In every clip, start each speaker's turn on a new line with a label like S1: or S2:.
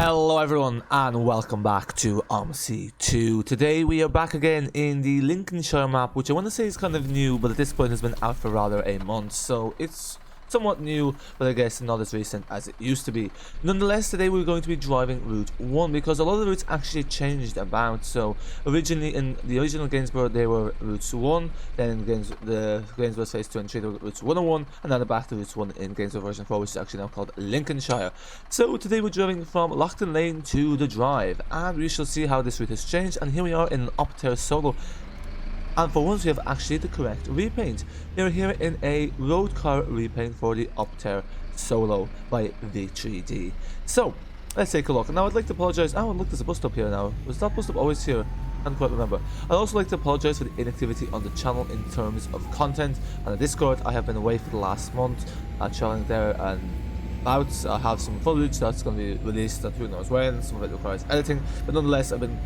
S1: Hello everyone and welcome back to Omsi 2. Today we are back again in the Lincolnshire map, which I want to say is kind of new, but at this point has been out for rather a month, so it's somewhat new, but I guess not as recent as it used to be. Nonetheless, today we're going to be driving Route 1 because a lot of the routes actually changed about. So originally in the original Gainsborough they were routes 1, then in the Gainsborough Phase 2 and 3 they were routes 101, and then back to routes 1 in Gainsborough version 4, which is actually now called Lincolnshire. So today we're driving from Laughtan Lane to the drive, and we shall see how this route has changed. And here we are in an Optare Solo. And for once we have actually the correct repaint. We are here in a Roadcar repaint for the Optare Solo by V3D. So, let's take a look. Now I'd like to apologise. Oh, look, there's a bus stop here now. Was that bus stop always here? I can't quite remember. I'd also like to apologise for the inactivity on the channel in terms of content. And the Discord, I have been away for the last month, travelling there and out. I have some footage that's going to be released at who knows when. Some of it requires editing. But nonetheless, I've been,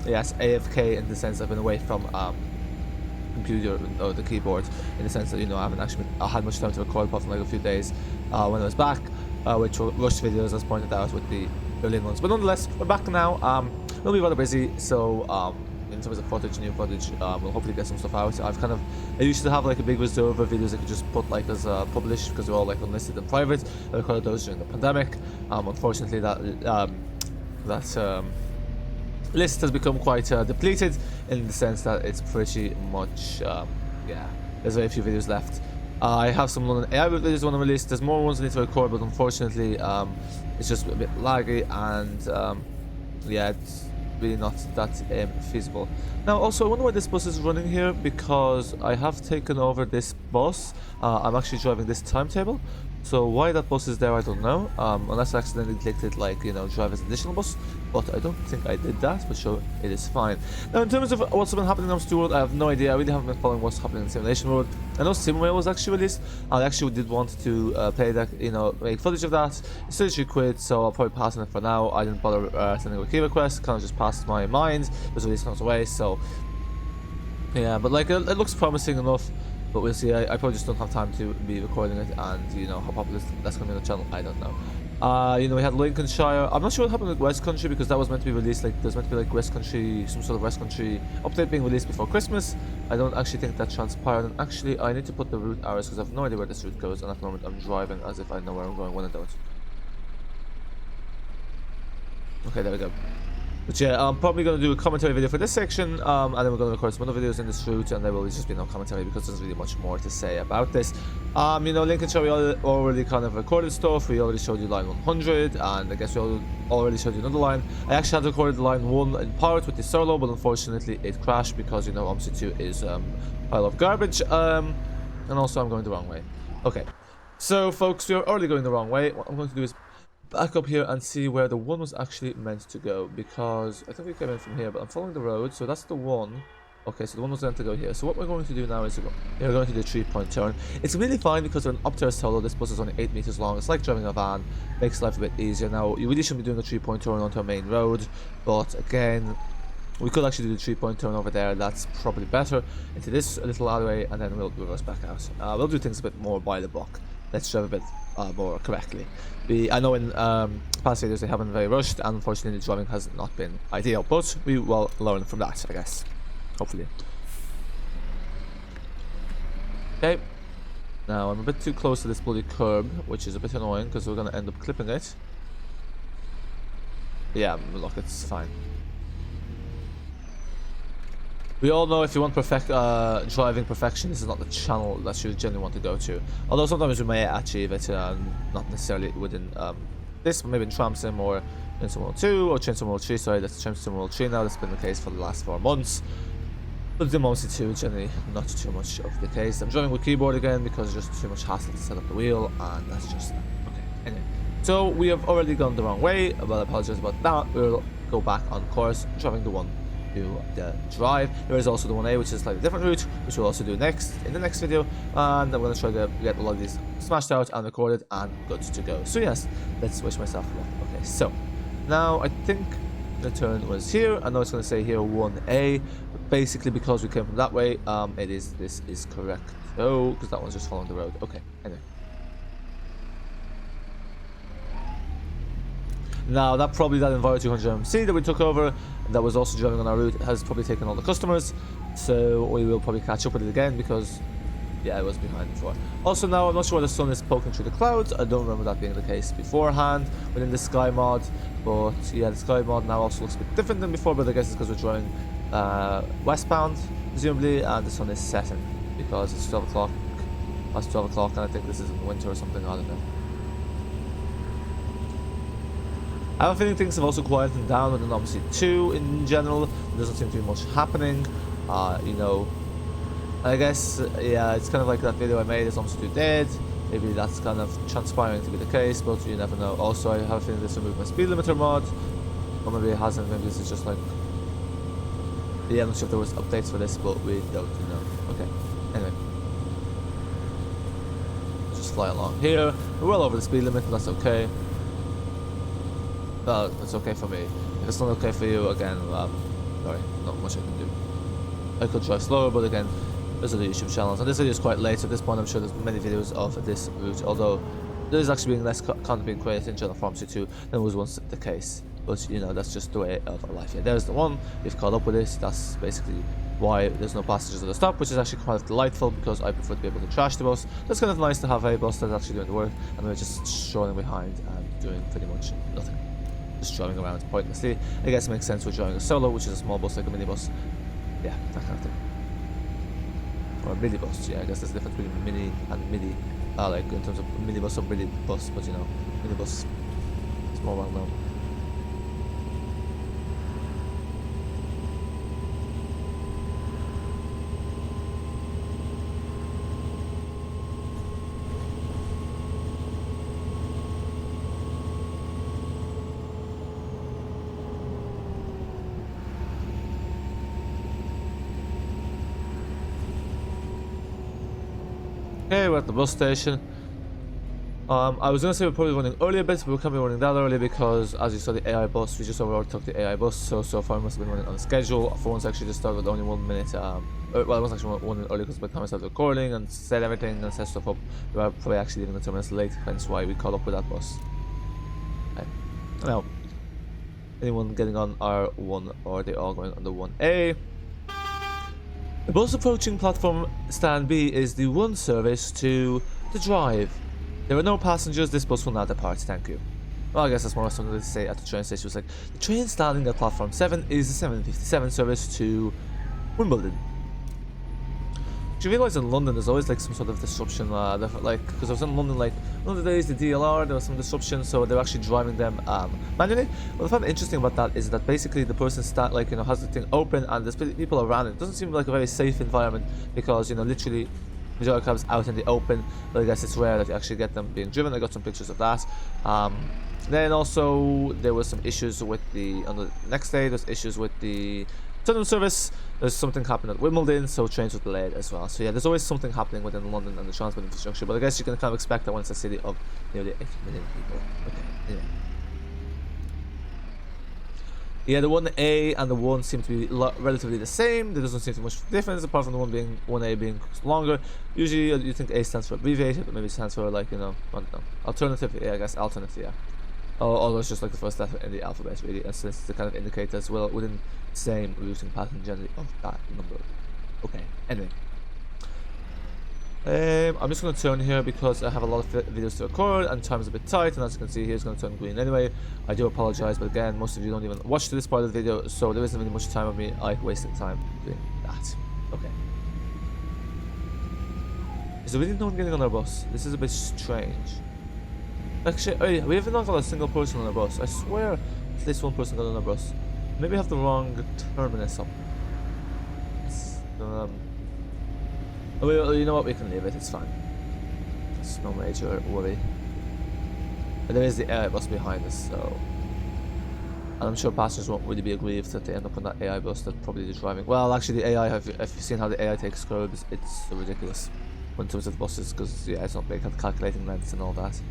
S1: yes, AFK in the sense I've been away from computer or the keyboard, in the sense that, you know, I haven't actually had much time to record apart from like a few days when I was back, which were rushed videos as pointed out with the Berlin ones. But nonetheless, we're back now. We'll be rather busy, so in terms of footage, new footage, we'll hopefully get some stuff out. I used to have like a big reserve of videos I could just put like as published because they're all like unlisted and private. I recorded those during the pandemic. Unfortunately, that list has become quite depleted, in the sense that it's pretty much yeah, there's very few videos left. I have some London AI videos I want to release. There's more ones I need to record, but unfortunately it's just a bit laggy, and yeah, it's really not that feasible. Now also, I wonder why this bus is running here, because I have taken over this bus. I'm actually driving this timetable, so why that bus is there I don't know, unless I accidentally clicked it, like, you know, drive as an additional bus, but I don't think I did that, but sure, it is fine. Now in terms of what's been happening on Stewart, I have no idea. I really haven't been following what's happening in Simulation Road. I know Simway was actually released. I actually did want to play that, you know, make footage of that. It's 33 quid, so I'll probably pass on it for now. I didn't bother sending a key request, kind of just passed my mind, because release comes away, so yeah, but like it looks promising enough. But we'll see. I probably just don't have time to be recording it, and you know how popular that's going to be on the channel, I don't know. You know, we had Lincolnshire. I'm not sure what happened with West Country, because that was meant to be released, like there's meant to be like West Country, some sort of West Country update being released before Christmas. I don't actually think that transpired, and actually I need to put the route hours, because I have no idea where this route goes, and at the moment I'm driving as if I know where I'm going when I don't. Okay, there we go. But yeah, I'm probably going to do a commentary video for this section, and then we're going to record some other videos in this route, and there will just be no commentary because there's really much more to say about this. You know, Lincolnshire, we already kind of recorded stuff. We already showed you line 100, and I guess we already showed you another line. I actually had recorded line 1 in part with the Solo, but unfortunately it crashed because, you know, Omsi 2 is a pile of garbage, and also I'm going the wrong way. Okay, so folks, we are already going the wrong way. What I'm going to do is back up here and see where the one was actually meant to go, because I think we came in from here, but I'm following the road, so that's the one. Okay, so the one was meant to go here. So what we're going to do now is we're going to do a 3-point turn. It's really fine because we're an Optare Solo. This bus is only 8 meters long. It's like driving a van, makes life a bit easier. Now you really shouldn't be doing a 3-point turn onto a main road, but again, we could actually do the 3-point turn over there. That's probably better, into this little alleyway, and then we'll reverse back out. We'll do things a bit more by the book. Let's drive a bit more correctly. I know in past videos they haven't been very rushed, and unfortunately the driving has not been ideal, but we will learn from that, I guess. Hopefully. Okay. Now I'm a bit too close to this bloody curb, which is a bit annoying because we're going to end up clipping it. Yeah, look, it's fine. We all know if you want driving perfection, this is not the channel that you genuinely want to go to. Although sometimes we may achieve it, not necessarily within this, but maybe in Tram Sim or in Sim World 2 or Train Sim World 3. Sorry, that's Train Sim World 3 now. That's been the case for the last 4 months. But the Omsi 2, generally not too much of the case. I'm driving with keyboard again because it's just too much hassle to set up the wheel, and that's just okay. Anyway, so we have already gone the wrong way. Well, I apologize about that. We'll go back on course, driving the one to the drive. There is also the 1A, which is a slightly different route, which we'll also do next in the next video, and I'm going to try to get a lot of these smashed out and recorded and good to go. So yes, let's wish myself luck. Okay, so now I think the turn was here. I know it's going to say here 1A, but basically because we came from that way, this is correct. Oh, because that one's just following the road. Okay, anyway. Now, that Enviro 200 MC that we took over, that was also driving on our route, has probably taken all the customers. So we will probably catch up with it again because, yeah, it was behind before. Also, now I'm not sure why the sun is poking through the clouds. I don't remember that being the case beforehand within the Sky mod. But yeah, the Sky mod now also looks a bit different than before. But I guess it's because we're driving westbound, presumably, and the sun is setting because it's 12 o'clock. Past 12 o'clock, and I think this is in winter or something. I don't know. I have a feeling things have also quietened down within Omsi 2 in general. There doesn't seem to be much happening. You know, I guess, yeah, it's kind of like that video I made, is Omsi 2 dead? Maybe that's kind of transpiring to be the case, but you never know. Also, I have a feeling this removed my speed limiter mod. Or maybe it hasn't, maybe this is just like... Yeah, I'm not sure if there was updates for this, but we don't know. Okay, anyway. Just fly along here. We're well over the speed limit, but that's okay. Well, it's okay for me. If it's not okay for you, again, sorry, not much I can do. I could try slower, but again, there's other YouTube channels. And this video is quite late, so at this point I'm sure there's many videos of this route, although there is actually being less content being created in Channel Farm 2 than was once the case. But, you know, that's just the way of our life here. There's the one, we've caught up with this, that's basically why there's no passengers at the stop, which is actually quite delightful because I prefer to be able to trash the bus. That's kind of nice to have a bus that's actually doing the work, and we're just strolling behind and doing pretty much nothing. Just driving around pointlessly. I guess it makes sense. We're driving a Solo, which is a small bus like a minibus. Yeah, that kind of thing. Or a minibus. Yeah, I guess there's a difference between mini and midi. Like in terms of minibus or minibus, but you know, minibus is more well known. Okay, we're at the bus station. I was gonna say we're probably running early a bit, but we can't be running that early because, as you saw, the AI bus, we just overtook the AI bus, so far we must have been running on schedule. For once, actually just started with only 1 minute, well, it wasn't actually 1 minute early because by the time I started recording and set everything and set stuff up, we were probably actually leaving 2 minutes late, hence why we caught up with that bus. Okay. Now, anyone getting on R1 or are they all going on the 1A? The bus approaching platform stand B is the one service to the drive. There are no passengers, this bus will now depart, thank you. Well, I guess that's more something to say at the train station. It was like, the train standing at platform 7 is the 757 service to Wimbledon. Do you realise in London there's always like some sort of disruption, like, because I was in London like, one of the days the DLR, there was some disruption, so they're actually driving them manually. What I find interesting about that is that basically the person like, you know, has the thing open and there's people around it. It doesn't seem like a very safe environment because, you know, literally majority of cabs out in the open, but I guess it's rare that you actually get them being driven. I got some pictures of that. Then also there was some issues with on the next day, there's issues with the tunnel service. There's something happened at Wimbledon, so trains were delayed as well. So yeah, there's always something happening within London and the transport infrastructure, but I guess you can kind of expect that when it's a city of nearly 80 million people. Okay, anyway. Yeah, the 1A and the 1 seem to be relatively the same. There doesn't seem to be much difference apart from the 1A being longer. Usually you think A stands for abbreviated, but maybe it stands for, like, you know, I don't know. Alternative, yeah, I guess alternative, yeah. Although it's just like the first letter in the alphabet, really, and since to kind of indicate as well within the same routing pattern generally of that number. Okay, anyway. I'm just going to turn here because I have a lot of videos to record and time is a bit tight, and as you can see here it's going to turn green anyway. I do apologize, but again, most of you don't even watch to this part of the video, so there isn't really much time of me like wasting time doing that. Okay. Is there really no one getting on our bus? This is a bit strange. Actually, oh yeah, we haven't got a single person on our bus. I swear at least one person got on our bus. Maybe I have the wrong terminus up. You know what, we can leave it, it's fine. It's no major worry. But there is the AI bus behind us, so... And I'm sure passengers won't really be aggrieved that they end up on that AI bus that probably is driving. Well, actually the AI, if you've seen how the AI takes curbs, it's so ridiculous. In terms of buses, because yeah, it's not big at calculating lengths and all that.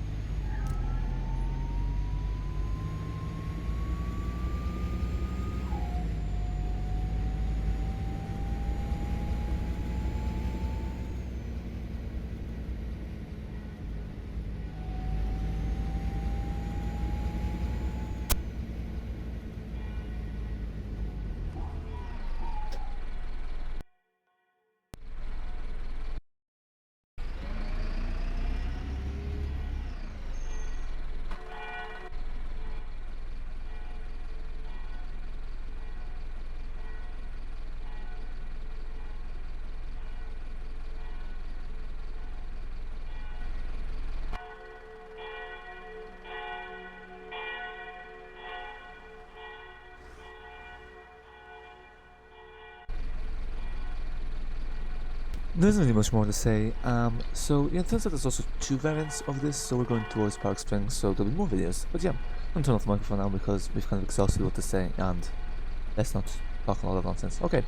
S1: There isn't really much more to say. So yeah, it turns out there's also two variants of this, so we're going towards Park Springs, so there'll be more videos. But yeah, I'm gonna turn off the microphone now because we've kind of exhausted what to say, and let's not talk a lot of nonsense. Okay.